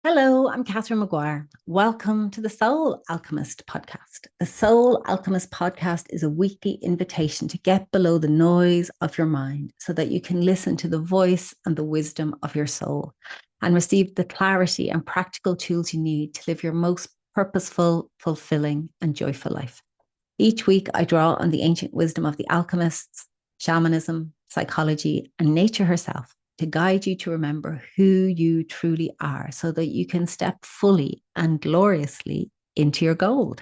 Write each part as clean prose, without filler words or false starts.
Hello, I'm Catherine McGuire. Welcome to the Soul Alchemist podcast. The Soul Alchemist podcast is a weekly invitation to get below the noise of your mind so that you can listen to the voice and the wisdom of your soul and receive the clarity and practical tools you need to live your most purposeful, fulfilling, and joyful life. Each week, I draw on the ancient wisdom of the alchemists, shamanism, psychology, and nature herself to guide you to remember who you truly are so that you can step fully and gloriously into your gold.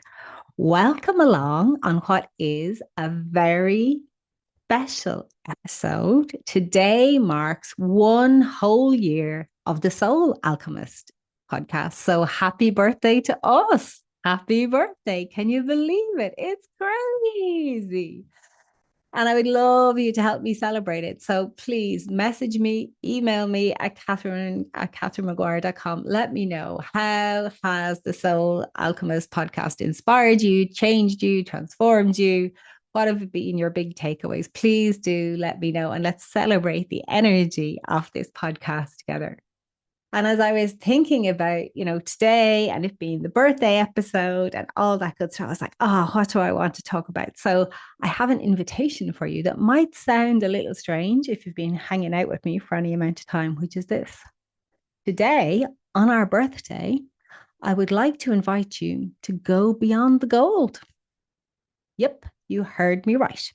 Welcome along on what is a very special episode. Today marks one whole year of the Soul Alchemist podcast. So happy birthday to us. Happy birthday. Can you believe it? It's crazy. And I would love you to help me celebrate it. So please message me, email me at Catherine@catherinemcguire.com. Let me know, how has the Soul Alchemist podcast inspired you, changed you, transformed you? What have been your big takeaways? Please do let me know, and let's celebrate the energy of this podcast together. And as I was thinking about, today and it being the birthday episode and all that good stuff, I was like, oh, what do I want to talk about? So I have an invitation for you that might sound a little strange if you've been hanging out with me for any amount of time, which is this. Today, on our birthday, I would like to invite you to go beyond the gold. Yep, you heard me right.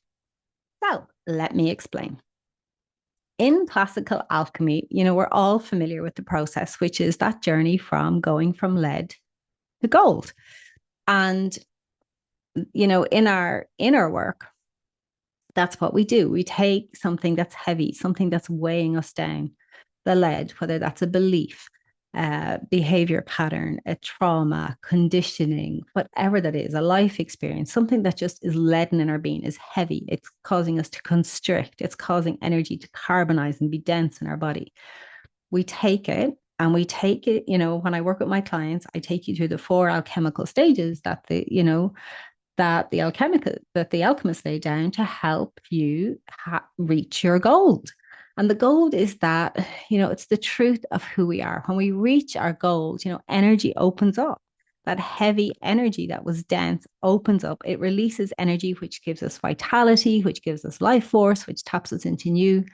So let me explain. In classical alchemy, we're all familiar with the process, which is that journey from going from lead to gold. And, in our inner work, that's what we do. We take something that's heavy, something that's weighing us down, the lead, whether that's a belief, behavior pattern, a trauma, conditioning, whatever that is, a life experience, something that just is leaden in our being, is heavy. It's causing us to constrict. It's causing energy to carbonize and be dense in our body. We take it and we take it, when I work with my clients, I take you through the four alchemical stages that the alchemists lay down to help you reach your gold. And the gold is that, it's the truth of who we are. When we reach our gold, energy opens up. That heavy energy that was dense opens up. It releases energy, which gives us vitality, which gives us life force, which taps us into new,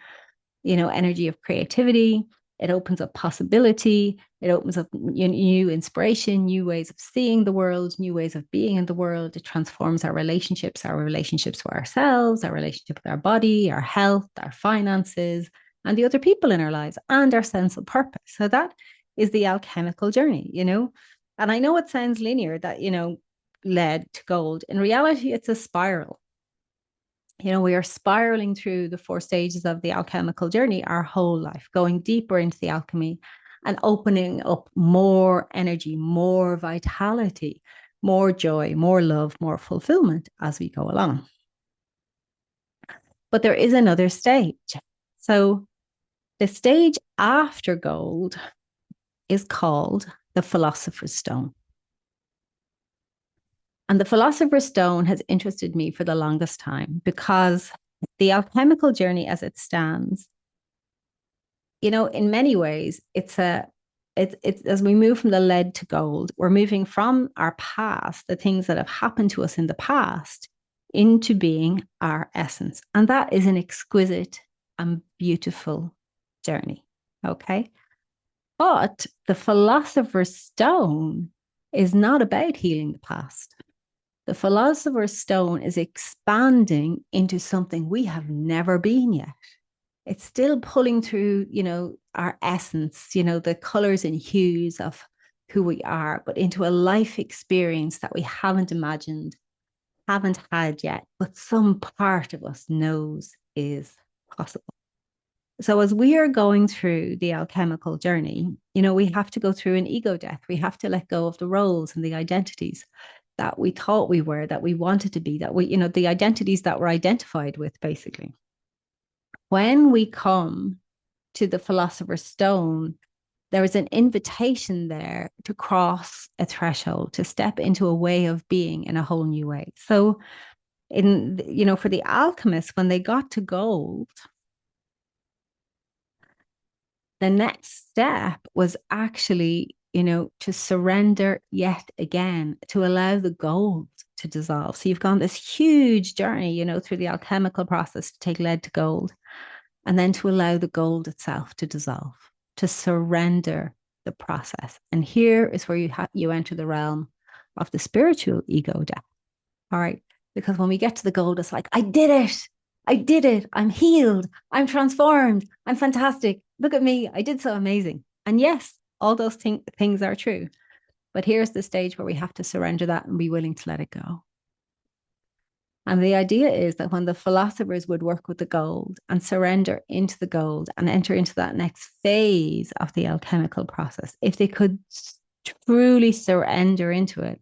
energy of creativity. It opens up possibility. It opens up new inspiration, new ways of seeing the world, new ways of being in the world. It transforms our relationships with ourselves, our relationship with our body, our health, our finances, and the other people in our lives, and our sense of purpose. So that is the alchemical journey, And I know it sounds linear that, led to gold. In reality, it's a spiral. We are spiraling through the four stages of the alchemical journey our whole life, going deeper into the alchemy and opening up more energy, more vitality, more joy, more love, more fulfillment as we go along. But there is another stage. So the stage after gold is called the Philosopher's Stone. And the Philosopher's Stone has interested me for the longest time because the alchemical journey as it stands, in many ways, it's as we move from the lead to gold, we're moving from our past, the things that have happened to us in the past, into being our essence. And that is an exquisite and beautiful journey. Okay. But the Philosopher's Stone is not about healing the past. The Philosopher's Stone is expanding into something we have never been yet. It's still pulling through, our essence, the colors and hues of who we are, but into a life experience that we haven't imagined, haven't had yet, but some part of us knows is possible. So as we are going through the alchemical journey, we have to go through an ego death. We have to let go of the roles and the identities that we thought we were, that we wanted to be, that the identities that we're identified with, basically. When we come to the Philosopher's Stone, there is an invitation there to cross a threshold, to step into a way of being in a whole new way. So, for the alchemists, when they got to gold, the next step was actually to surrender yet again, to allow the gold to dissolve. So you've gone this huge journey, through the alchemical process to take lead to gold, and then to allow the gold itself to dissolve, to surrender the process. And here is where you enter the realm of the spiritual ego death. All right. Because when we get to the gold, it's like, I did it. I did it. I'm healed. I'm transformed. I'm fantastic. Look at me. I did so amazing. And yes, all those things are true. But here's the stage where we have to surrender that and be willing to let it go. And the idea is that when the philosophers would work with the gold and surrender into the gold and enter into that next phase of the alchemical process, if they could truly surrender into it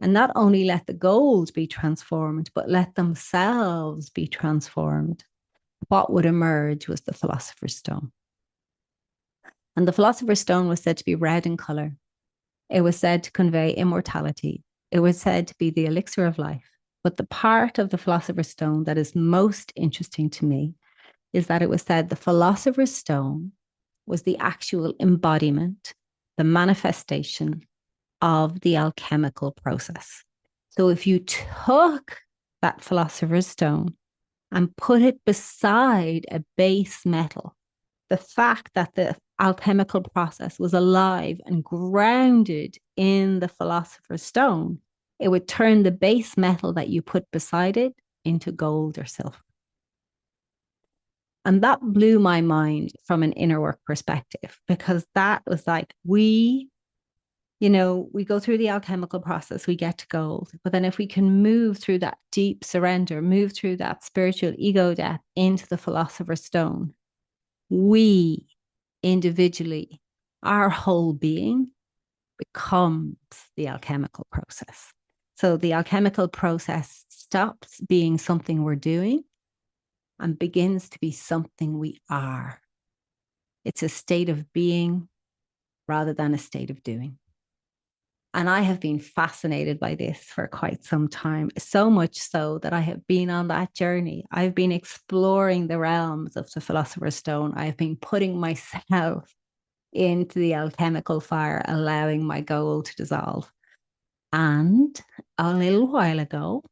and not only let the gold be transformed, but let themselves be transformed, what would emerge was the philosopher's stone. And the philosopher's stone was said to be red in color. It was said to convey immortality. It was said to be the elixir of life. But the part of the philosopher's stone that is most interesting to me is that it was said the philosopher's stone was the actual embodiment, the manifestation of the alchemical process. So if you took that philosopher's stone and put it beside a base metal, the fact that the alchemical process was alive and grounded in the philosopher's stone, it would turn the base metal that you put beside it into gold or silver. And that blew my mind from an inner work perspective, because that was like, we go through the alchemical process, we get to gold. But then if we can move through that deep surrender, move through that spiritual ego death into the philosopher's stone, we individually, our whole being becomes the alchemical process. So the alchemical process stops being something we're doing and begins to be something we are. It's a state of being rather than a state of doing. And I have been fascinated by this for quite some time, so much so that I have been on that journey. I've been exploring the realms of the philosopher's stone. I've been putting myself into the alchemical fire, allowing my gold to dissolve. And a little while ago,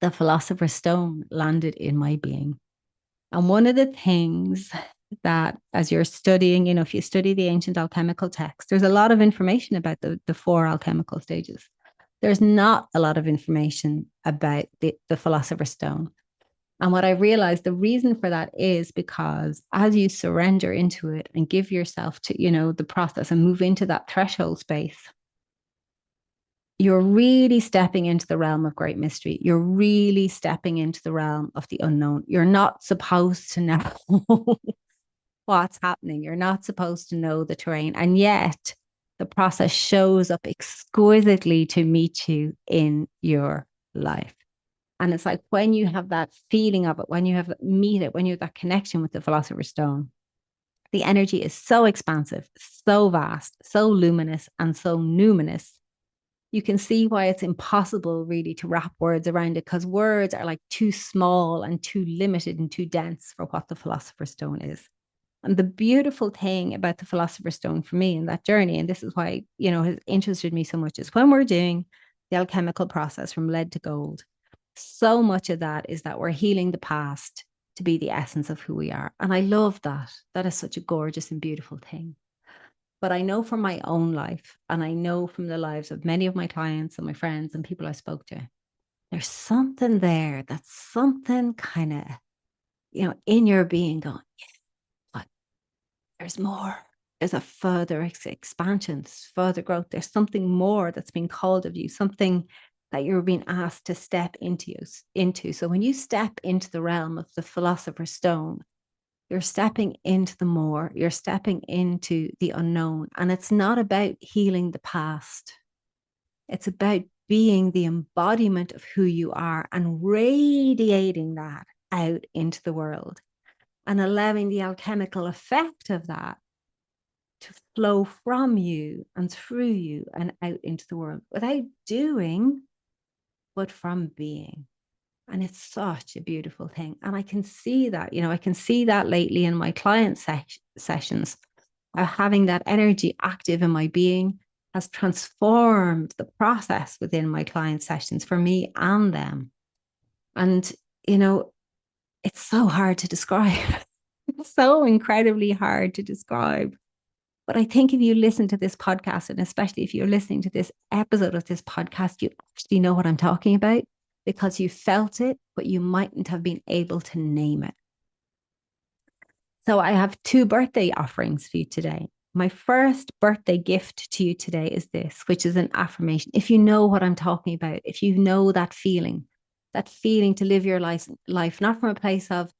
the philosopher's stone landed in my being. And one of the things that, as you're studying, if you study the ancient alchemical text, there's a lot of information about the four alchemical stages. There's not a lot of information about the philosopher's stone. And what I realized, the reason for that is because as you surrender into it and give yourself to, the process and move into that threshold space, you're really stepping into the realm of great mystery. You're really stepping into the realm of the unknown. You're not supposed to know what's happening. You're not supposed to know the terrain. And yet the process shows up exquisitely to meet you in your life. And it's like when you have that feeling of it, when you meet it, when you have that connection with the philosopher's stone, the energy is so expansive, so vast, so luminous, and so numinous. You can see why it's impossible really to wrap words around it, because words are like too small and too limited and too dense for what the philosopher's stone is. And the beautiful thing about the philosopher's stone for me in that journey, and this is why, has interested me so much, is when we're doing the alchemical process from lead to gold, so much of that is that we're healing the past to be the essence of who we are. And I love that. That is such a gorgeous and beautiful thing. But I know from my own life, and I know from the lives of many of my clients and my friends and people I spoke to, there's something there that's something kind of, in your being going, but there's more. There's a further expansion, there's further growth. There's something more that's being called of you, something that you're being asked to step into. So when you step into the realm of the philosopher's stone, you're stepping into the more, you're stepping into the unknown. And it's not about healing the past. It's about being the embodiment of who you are and radiating that out into the world and allowing the alchemical effect of that to flow from you and through you and out into the world without doing, but from being. And it's such a beautiful thing. And I can see that, I can see that lately in my client sessions, having that energy active in my being has transformed the process within my client sessions for me and them. And, you know, it's so hard to describe. It's so incredibly hard to describe. But I think if you listen to this podcast, and especially if you're listening to this episode of this podcast, you actually know what I'm talking about because you felt it, but you mightn't have been able to name it. So I have two birthday offerings for you today. My first birthday gift to you today is this, which is an affirmation. If you know what I'm talking about, if you know that feeling to live your life not from a place of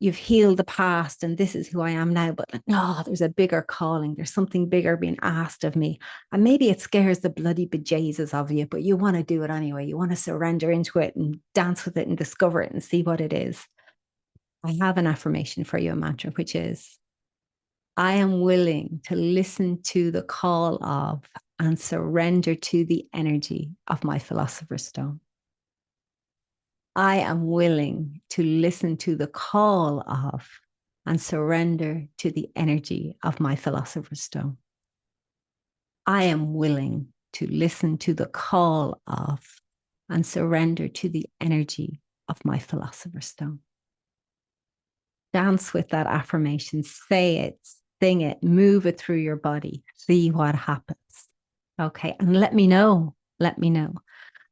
you've healed the past and this is who I am now, but no, there's a bigger calling. There's something bigger being asked of me. And maybe it scares the bloody bejesus of you, but you want to do it anyway. You want to surrender into it and dance with it and discover it and see what it is. I have an affirmation for you, a mantra, which is I am willing to listen to the call of and surrender to the energy of my philosopher's stone. I am willing to listen to the call of and surrender to the energy of my philosopher's stone. I am willing to listen to the call of and surrender to the energy of my philosopher's stone. Dance with that affirmation, say it, sing it, move it through your body, see what happens. Okay, and let me know. Let me know.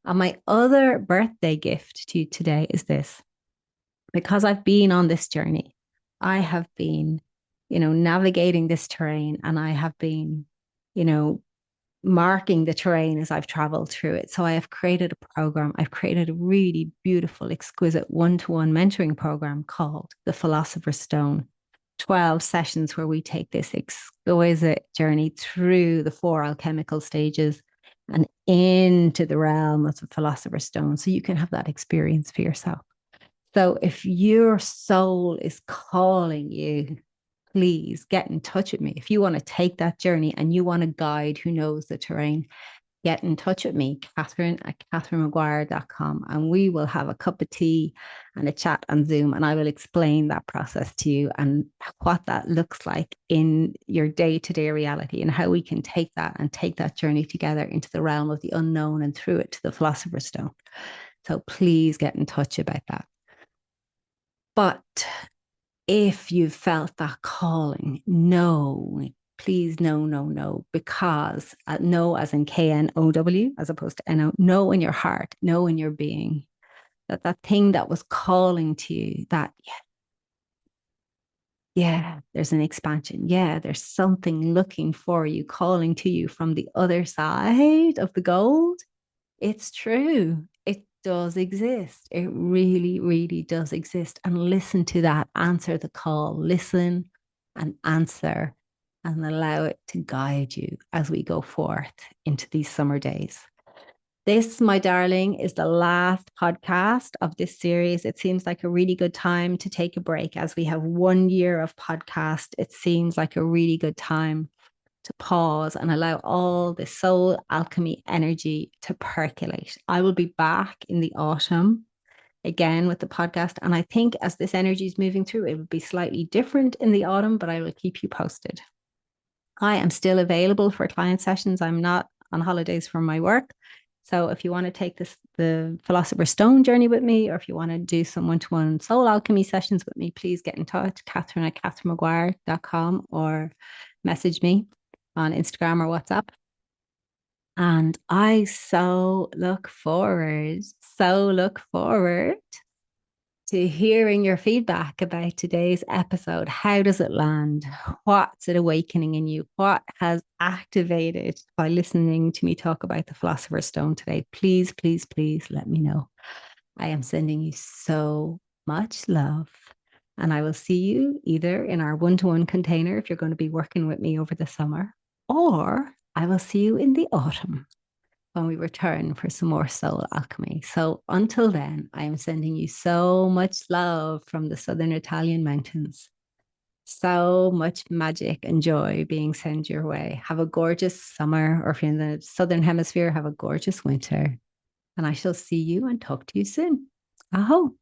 And my other birthday gift to you today is this. Because I've been on this journey, I have been, navigating this terrain and I have been, marking the terrain as I've traveled through it. So I have created a program. I've created a really beautiful, exquisite one-to-one mentoring program called the Philosopher's Stone. 12 sessions where we take this exquisite journey through the 4 alchemical stages and into the realm of the Philosopher's Stone so you can have that experience for yourself. So if your soul is calling you, please get in touch with me. If you want to take that journey and you want a guide who knows the terrain, get in touch with me, Catherine@catherinemaguire.com, and we will have a cup of tea and a chat on Zoom, and I will explain that process to you and what that looks like in your day-to-day reality and how we can take that journey together into the realm of the unknown and through it to the Philosopher's Stone. So please get in touch about that. But if you felt that calling, no, please, no, no, no, because no as in KNOW as opposed to NO, no in your heart, no in your being, that thing that was calling to you, that, yeah, there's an expansion. Yeah, there's something looking for you, calling to you from the other side of the gold. It's true. It does exist. It really, really does exist. And listen to that. Answer the call. Listen and answer and allow it to guide you as we go forth into these summer days. This, my darling, is the last podcast of this series. It seems like a really good time to take a break as we have 1 year of podcast. It seems like a really good time to pause and allow all the soul alchemy energy to percolate. I will be back in the autumn again with the podcast. And I think as this energy is moving through, it will be slightly different in the autumn, but I will keep you posted. I am still available for client sessions. I'm not on holidays from my work. So if you want to take the Philosopher's Stone journey with me, or if you want to do some one-to-one soul alchemy sessions with me, please get in touch, Catherine@catherinemaguire.com, or message me on Instagram or WhatsApp. And I so look forward to hearing your feedback about today's episode. How does it land? What's it awakening in you? What has activated by listening to me talk about the Philosopher's Stone today? Please, please, please let me know. I am sending you so much love. And I will see you either in our one-to-one container if you're going to be working with me over the summer, or I will see you in the autumn when we return for some more soul alchemy. So until then, I am sending you so much love from the southern Italian mountains. So much magic and joy being sent your way. Have a gorgeous summer, or if you're in the southern hemisphere, have a gorgeous winter. And I shall see you and talk to you soon. Aho.